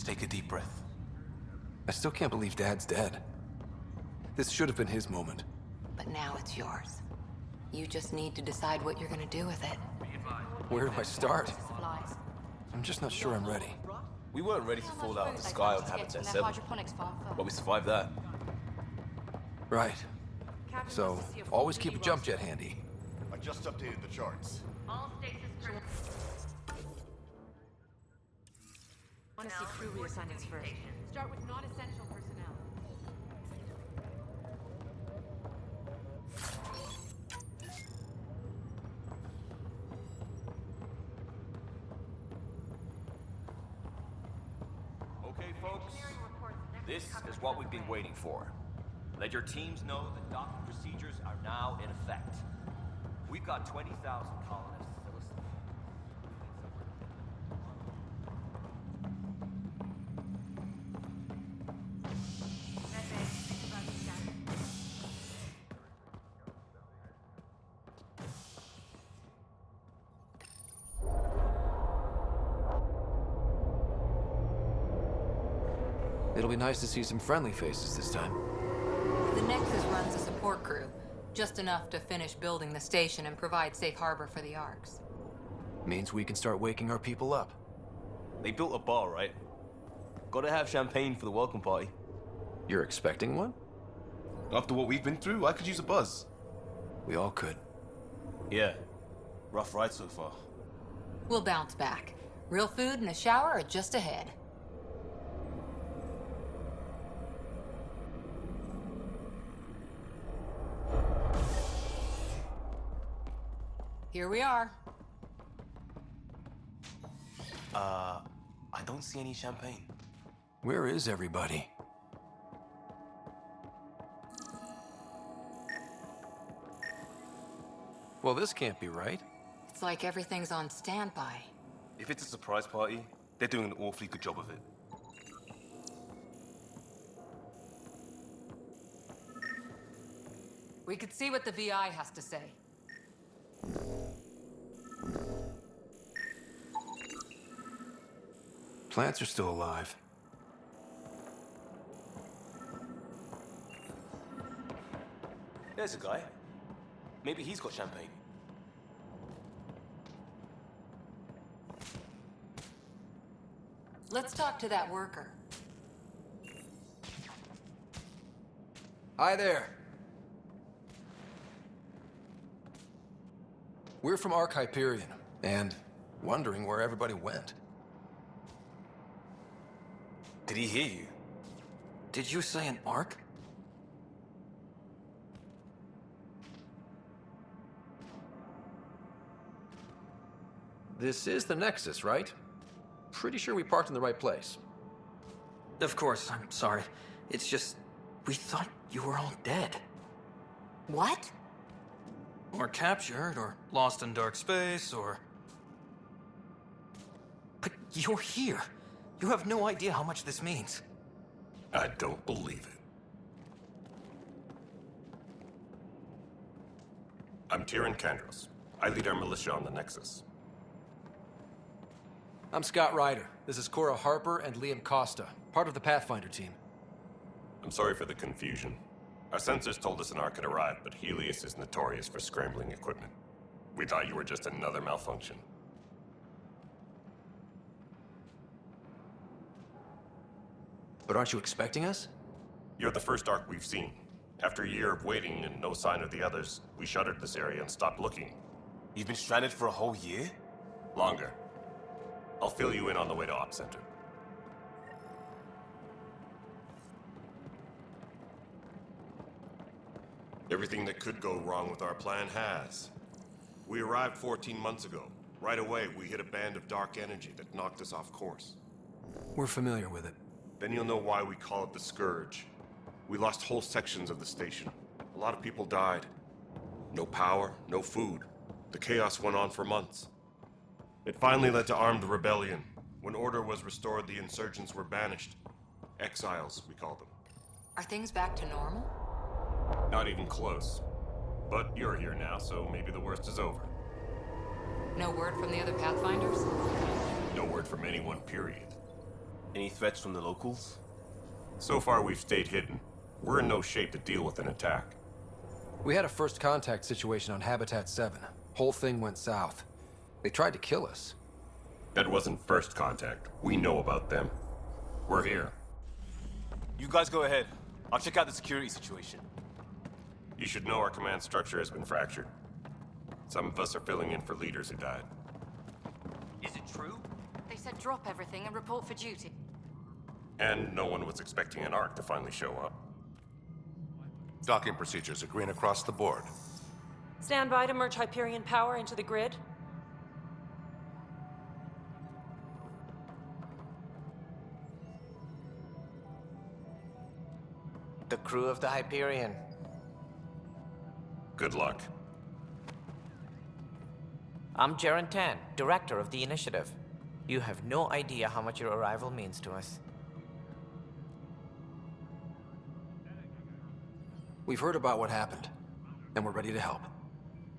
Just take a deep breath. I still can't believe Dad's dead. This should have been his moment. But now it's yours. You just need to decide what you're gonna do with it. Where do I start? I'm just not sure I'm ready. We weren't ready to fall out of the sky on Habitat 7, but we survived that. Right. So, always keep a jump jet handy. I just updated the charts. All stasis personnel. Want to see crew reassignments first. Start with non-essential personnel. Okay, folks. This is what we've been waiting for. Let your teams know that docking procedures are now in effect. We've got 20,000 colonists that listen. It'll be nice to see some friendly faces this time. The Nexus runs a support crew, just enough to finish building the station and provide safe harbor for the Arks. Means we can start waking our people up. They built a bar, right? Gotta have champagne for the welcome party. You're expecting one? After what we've been through, I could use a buzz. We all could. Yeah. Rough ride so far. We'll bounce back. Real food and a shower are just ahead. Here we are. I don't see any champagne. Where is everybody? Well, this can't be right. It's like everything's on standby. If it's a surprise party, they're doing an awfully good job of it. We could see what the VI has to say. Plants are still alive. There's a guy. Maybe he's got champagne. Let's talk to that worker. Hi there. We're from Ark Hyperion, and wondering where everybody went. Did he hear you? Did you say an Ark? This is the Nexus, right? Pretty sure we parked in the right place. Of course, I'm sorry. It's just, we thought you were all dead. What? Or captured, or lost in dark space, or... But you're here. You have no idea how much this means. I don't believe it. I'm Tyrion Kandros. I lead our militia on the Nexus. I'm Scott Ryder. This is Cora Harper and Liam Costa, part of the Pathfinder team. I'm sorry for the confusion. Our sensors told us an Ark had arrived, but Helios is notorious for scrambling equipment. We thought you were just another malfunction. But aren't you expecting us? You're the first Ark we've seen. After a year of waiting and no sign of the others, we shuttered this area and stopped looking. You've been stranded for a whole year? Longer. I'll fill you in on the way to Op Center. Everything that could go wrong with our plan has. We arrived 14 months ago. Right away, we hit a band of dark energy that knocked us off course. We're familiar with it. Then you'll know why we call it the Scourge. We lost whole sections of the station. A lot of people died. No power, no food. The chaos went on for months. It finally led to armed rebellion. When order was restored, the insurgents were banished. Exiles, we call them. Are things back to normal? Not even close. But you're here now, so maybe the worst is over. No word from the other Pathfinders? No word from anyone, period. Any threats from the locals? So far, we've stayed hidden. We're in no shape to deal with an attack. We had a first contact situation on Habitat 7. Whole thing went south. They tried to kill us. That wasn't first contact. We know about them. We're here. You guys go ahead. I'll check out the security situation. You should know our command structure has been fractured. Some of us are filling in for leaders who died. Is it true? They said drop everything and report for duty. And no one was expecting an Ark to finally show up. Docking procedures are green across the board. Stand by to merge Hyperion power into the grid. The crew of the Hyperion. Good luck. I'm Jaren Tan, director of the initiative. You have no idea how much your arrival means to us. We've heard about what happened, and we're ready to help.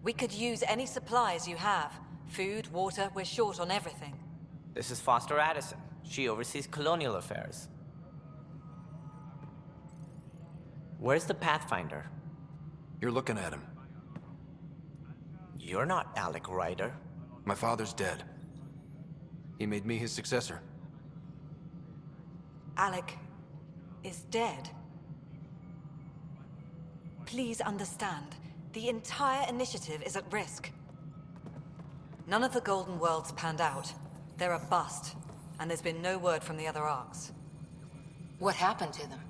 We could use any supplies you have. Food, water, we're short on everything. This is Foster Addison. She oversees colonial affairs. Where's the Pathfinder? You're looking at him. You're not Alec Ryder. My father's dead. He made me his successor. Alec is dead. Please understand, the entire initiative is at risk. None of the Golden Worlds panned out. They're a bust, and there's been no word from the other arcs. What happened to them?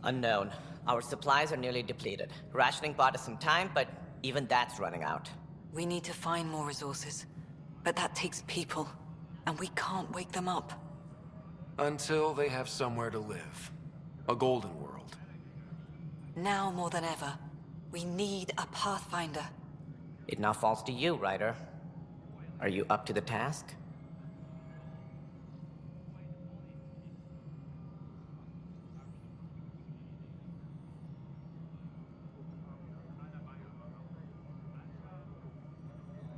Unknown. Our supplies are nearly depleted. Rationing bought us some time, but even that's running out. We need to find more resources, but that takes people, and we can't wake them up. Until they have somewhere to live. A golden world. Now more than ever, we need a Pathfinder. It now falls to you, Ryder. Are you up to the task?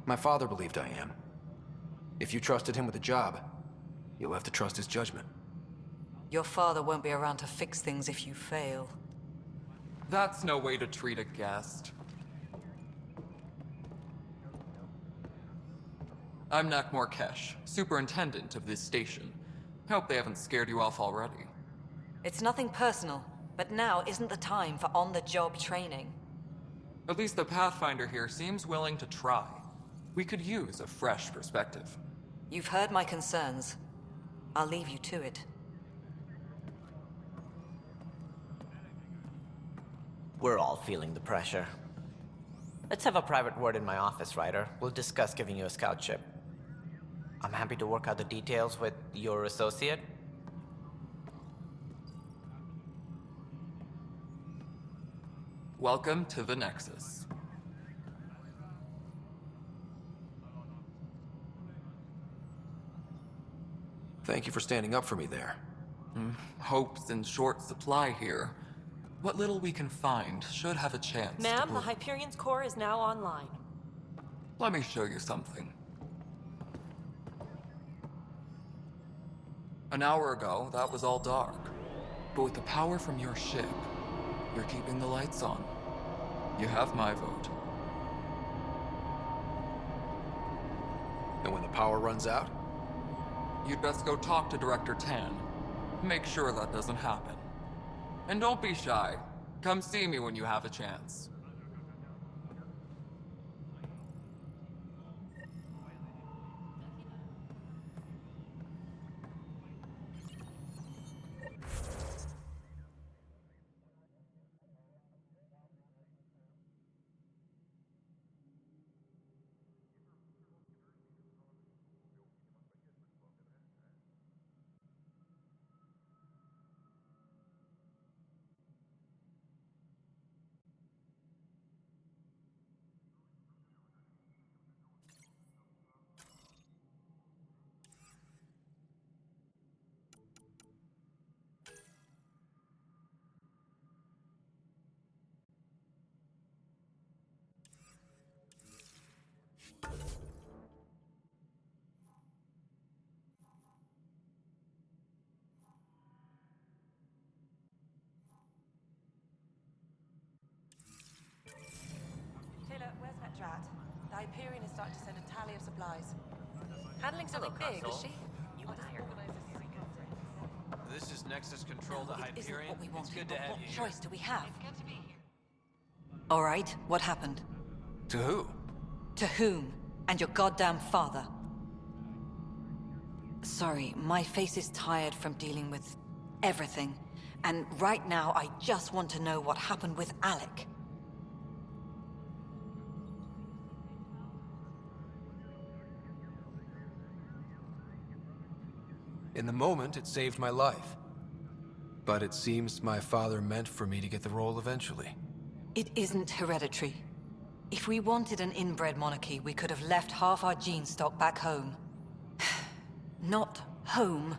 My father believed I am. If you trusted him with a job, you'll have to trust his judgment. Your father won't be around to fix things if you fail. That's no way to treat a guest. I'm Nak Morkesh, superintendent of this station. Hope they haven't scared you off already. It's nothing personal, but now isn't the time for on-the-job training. At least the Pathfinder here seems willing to try. We could use a fresh perspective. You've heard my concerns. I'll leave you to it. We're all feeling the pressure. Let's have a private word in my office, Ryder. We'll discuss giving you a scout ship. I'm happy to work out the details with your associate. Welcome to the Nexus. Thank you for standing up for me there. Hope's in short supply here. What little we can find should have a chance to Ma'am, grow. the Hyperion's core is now online. Let me show you something. An hour ago, that was all dark. But with the power from your ship, you're keeping the lights on. You have my vote. And when the power runs out? You'd best go talk to Director Tan. Make sure that doesn't happen. And don't be shy. Come see me when you have a chance. starting to send a tally of supplies. Handling something big, is she? This is Nexus Control to No, it isn't Hyperion. what we It's wanted, good to but have what you here. choice do we have? All right, what happened? To who? To whom? And your goddamn father. Sorry, my face is tired from dealing with everything. And right now, I just want to know what happened with Alec. In the moment, it saved my life. But it seems my father meant for me to get the role eventually. It isn't hereditary. If we wanted an inbred monarchy, we could have left half our gene stock back home. Not home.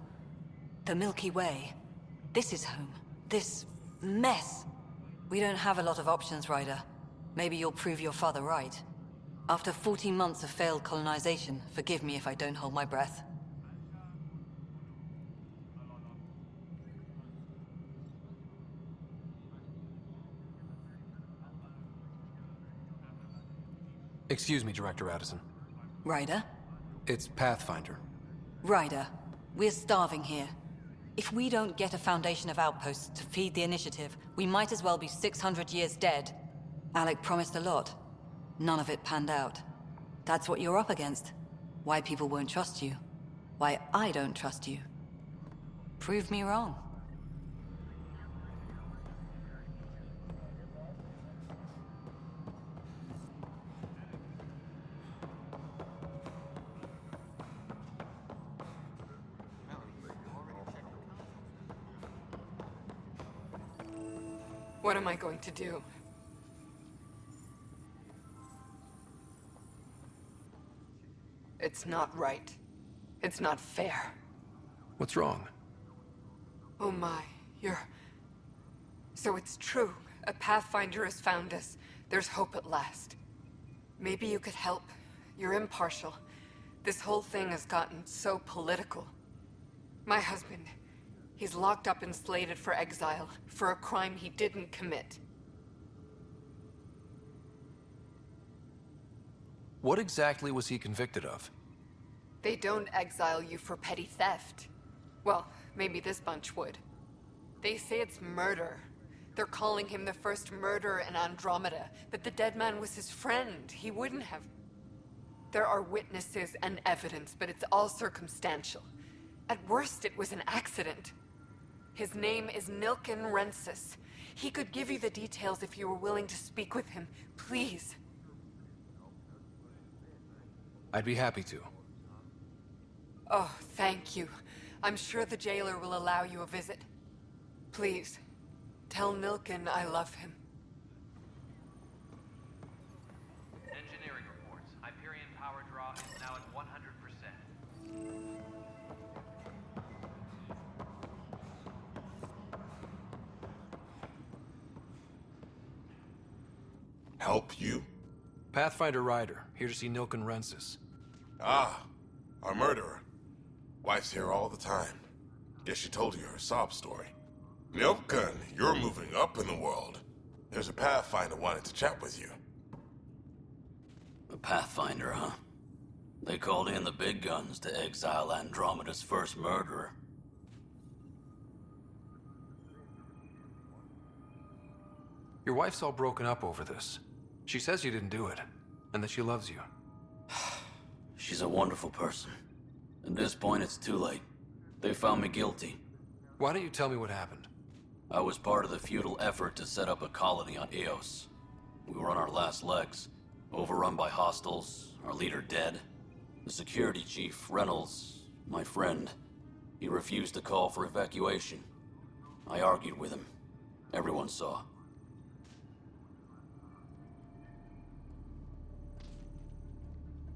The Milky Way. This is home. This mess. We don't have a lot of options, Ryder. Maybe you'll prove your father right. After 14 months of failed colonization, forgive me if I don't hold my breath. Excuse me, Director Addison. Ryder? It's Pathfinder. Ryder, we're starving here. If we don't get a foundation of outposts to feed the initiative, we might as well be 600 years dead. Alec promised a lot. None of it panned out. That's what you're up against. Why people won't trust you. Why I don't trust you. Prove me wrong. What am I going to do? It's not right. It's not fair. What's wrong? Oh my, So it's true. A Pathfinder has found us. There's hope at last. Maybe you could help. You're impartial. This whole thing has gotten so political. My husband, he's locked up and slated for exile for a crime he didn't commit. What exactly was he convicted of? They don't exile you for petty theft. Well, maybe this bunch would. They say it's murder. They're calling him the first murderer in Andromeda, but the dead man was his friend. He wouldn't have. There are witnesses and evidence, but it's all circumstantial. At worst, it was an accident. His name is Nilken Rensis. He could give you the details if you were willing to speak with him. Please. I'd be happy to. Oh, thank you. I'm sure the jailer will allow you a visit. Please, tell Nilken I love him. Engineering reports. Hyperion power draw is now at 100%. Help you? Pathfinder Ryder, here to see Nilken Rensis. Ah, our murderer. Wife's here all the time. Guess she told you her sob story. Nilken, you're moving up in the world. There's a Pathfinder wanting to chat with you. A Pathfinder, huh? They called in the big guns to exile Andromeda's first murderer. Your wife's all broken up over this. She says you didn't do it, and that she loves you. She's a wonderful person. At this point, it's too late. They found me guilty. Why don't you tell me what happened? I was part of the futile effort to set up a colony on Eos. We were on our last legs, overrun by hostiles, our leader dead. The security chief, Reynolds, my friend, he refused to call for evacuation. I argued with him. Everyone saw.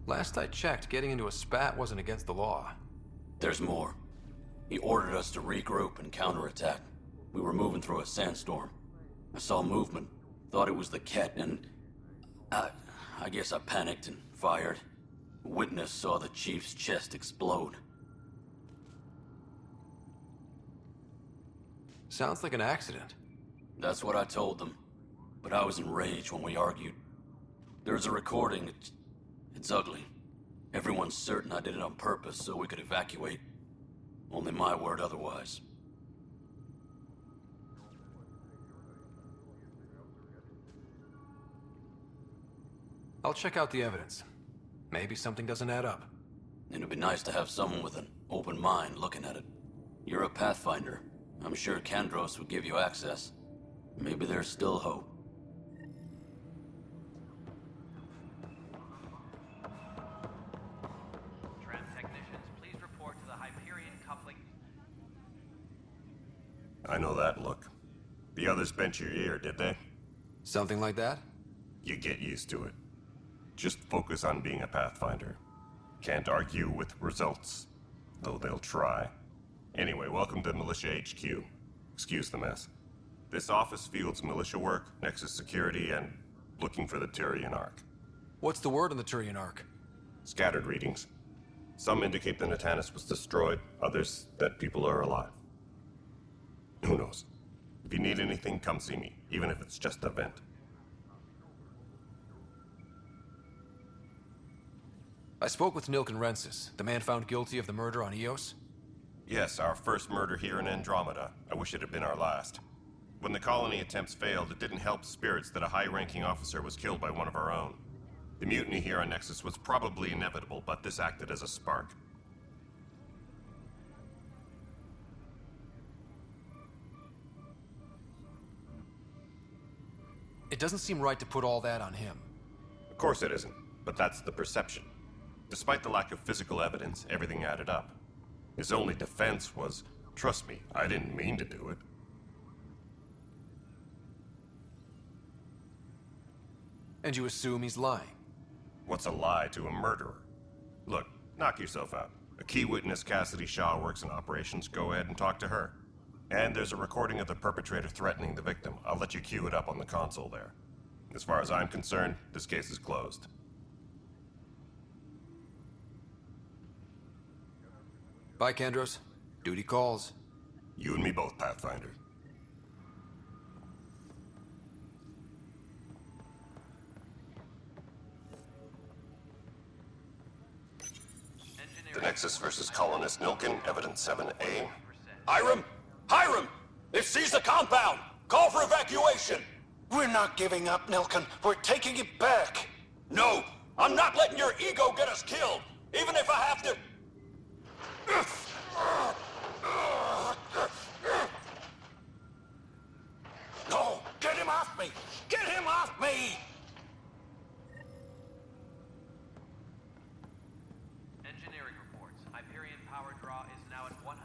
Last I checked, getting into a spat wasn't against the law. There's more. He ordered us to regroup and counterattack. We were moving through a sandstorm. I saw movement, thought it was the Ket, and I guess I panicked and fired. A witness saw the chief's chest explode. Sounds like an accident. That's what I told them. But I was enraged when we argued. There's a recording. It's ugly. Everyone's certain I did it on purpose so we could evacuate. Only my word otherwise. I'll check out the evidence. Maybe something doesn't add up. It'd be nice to have someone with an open mind looking at it. You're a Pathfinder. I'm sure Kandros would give you access. Maybe there's still hope. Tram technicians, please report to the Hyperion coupling. I know that look. The others bent your ear, did they? Something like that? You get used to it. Just focus on being a Pathfinder. Can't argue with results, though they'll try. Anyway, welcome to Militia HQ. Excuse the mess. This office fields militia work, Nexus security, and looking for the Turian Ark. What's the word on the Turian Ark? Scattered readings. Some indicate the Natanus was destroyed, others that people are alive. Who knows? If you need anything, come see me, even if it's just a vent. I spoke with Nilken Rensis, the man found guilty of the murder on Eos. Yes, our first murder here in Andromeda. I wish it had been our last. When the colony attempts failed, it didn't help spirits that a high-ranking officer was killed by one of our own. The mutiny here on Nexus was probably inevitable, but this acted as a spark. It doesn't seem right to put all that on him. Of course it isn't, but that's the perception. Despite the lack of physical evidence, everything added up. His only defense was, trust me, I didn't mean to do it. And you assume he's lying? What's a lie to a murderer? Look, knock yourself out. A key witness, Cassidy Shaw, works in operations. Go ahead and talk to her. And there's a recording of the perpetrator threatening the victim. I'll let you cue it up on the console there. As far as I'm concerned, this case is closed. Bye, Kandros. Duty calls. You and me both, Pathfinder. The Nexus versus Colonist Nilken, Evidence 7A. Hiram! Hiram! They've seized the compound! Call for evacuation! We're not giving up, Nilken. We're taking it back. No! I'm not letting your ego get us killed! Even if I have to... No! Get him off me! Get him off me! Engineering reports. Hyperion power draw is now at 100%.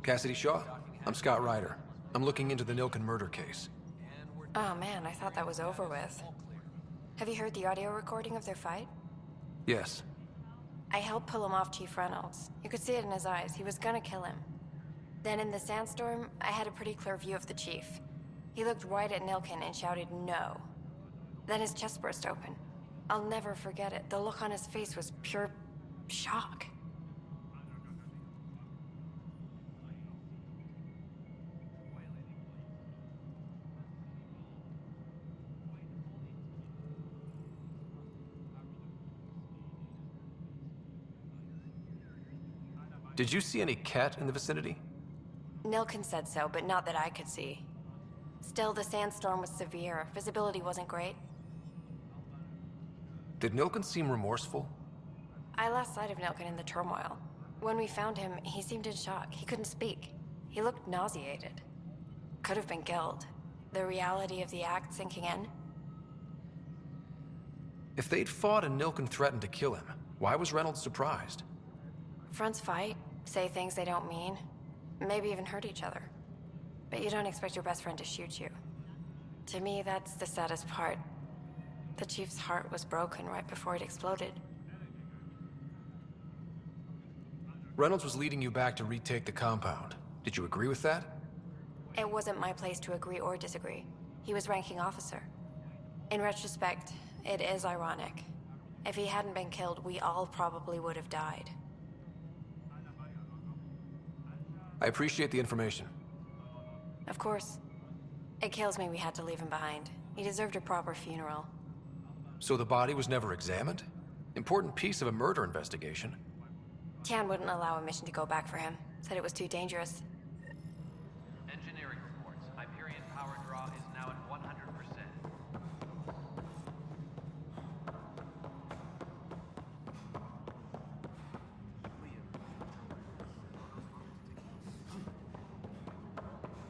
Cassidy Shaw? I'm Scott Ryder. I'm looking into the Nilken murder case. Oh man, I thought that was over with. Have you heard the audio recording of their fight? Yes. I helped pull him off Chief Reynolds. You could see it in his eyes. He was gonna kill him. Then in the sandstorm, I had a pretty clear view of the Chief. He looked right at Nilken and shouted no. Then his chest burst open. I'll never forget it. The look on his face was pure shock. Did you see any cat in the vicinity? Nilken said so, but not that I could see. Still, the sandstorm was severe. Visibility wasn't great. Did Nilken seem remorseful? I lost sight of Nilken in the turmoil. When we found him, he seemed in shock. He couldn't speak. He looked nauseated. Could have been guilt. The reality of the act sinking in. If they'd fought and Nilken threatened to kill him, why was Reynolds surprised? Front's fight, say things they don't mean, maybe even hurt each other. But you don't expect your best friend to shoot you. To me, that's the saddest part. The Chief's heart was broken right before it exploded. Reynolds was leading you back to retake the compound. Did you agree with that? It wasn't my place to agree or disagree. He was ranking officer. In retrospect, it is ironic. If he hadn't been killed, we all probably would have died. I appreciate the information. Of course. It kills me we had to leave him behind. He deserved a proper funeral. So the body was never examined? Important piece of a murder investigation. Tian wouldn't allow a mission to go back for him. Said it was too dangerous. Engineering reports. Hyperion power draw is now at 100%.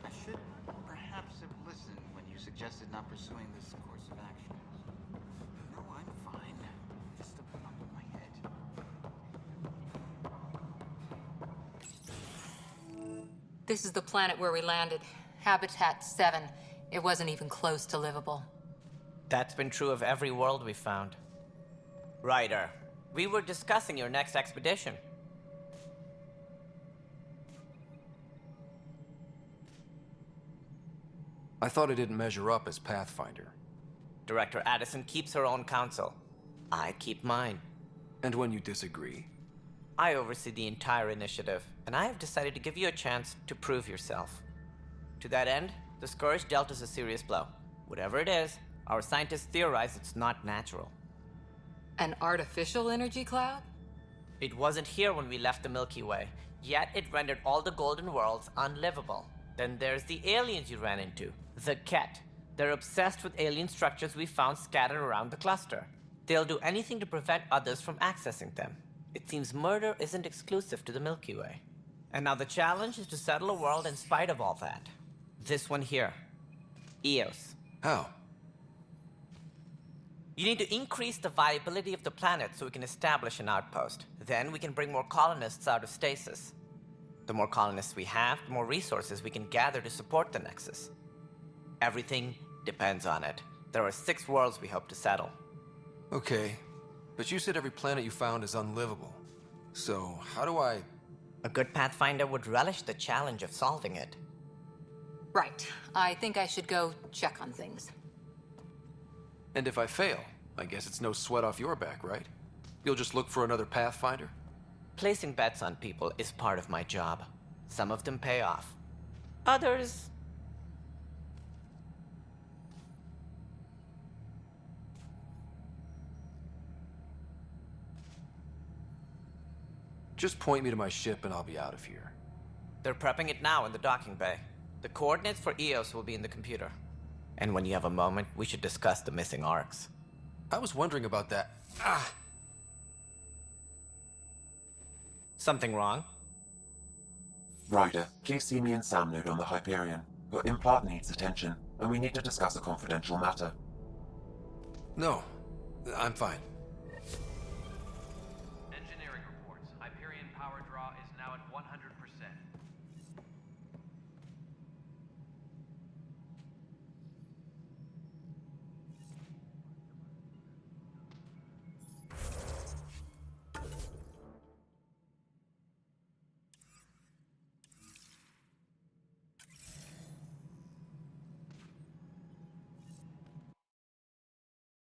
I should perhaps have listened when you suggested not pursuing this course of action. No, I'm fine. Just a bump in my head. This is the planet where we landed. Habitat 7. It wasn't even close to livable. That's been true of every world we found. Ryder, we were discussing your next expedition. I thought I didn't measure up as Pathfinder. Director Addison keeps her own counsel. I keep mine. And when you disagree? I oversee the entire initiative, and I have decided to give you a chance to prove yourself. To that end, the Scourge dealt us a serious blow. Whatever it is, our scientists theorize it's not natural. An artificial energy cloud? It wasn't here when we left the Milky Way, yet it rendered all the golden worlds unlivable. Then there's the aliens you ran into, the Ket. They're obsessed with alien structures we found scattered around the cluster. They'll do anything to prevent others from accessing them. It seems murder isn't exclusive to the Milky Way. And now the challenge is to settle a world in spite of all that. This one here. Eos. How? You need to increase the viability of the planet so we can establish an outpost. Then we can bring more colonists out of stasis. The more colonists we have, the more resources we can gather to support the Nexus. Everything depends on it. There are 6 worlds we hope to settle. Okay, but you said every planet you found is unlivable. So, how do I... A good Pathfinder would relish the challenge of solving it. Right. I think I should go check on things. And if I fail, I guess it's no sweat off your back, right? You'll just look for another Pathfinder? Placing bets on people is part of my job. Some of them pay off. Others... Just point me to my ship and I'll be out of here. They're prepping it now in the docking bay. The coordinates for Eos will be in the computer. And when you have a moment, we should discuss the missing arcs. I was wondering about that. Something wrong? Ryder, please see me and Sam Node on the Hyperion. Your implant needs attention, and we need to discuss a confidential matter. No, I'm fine.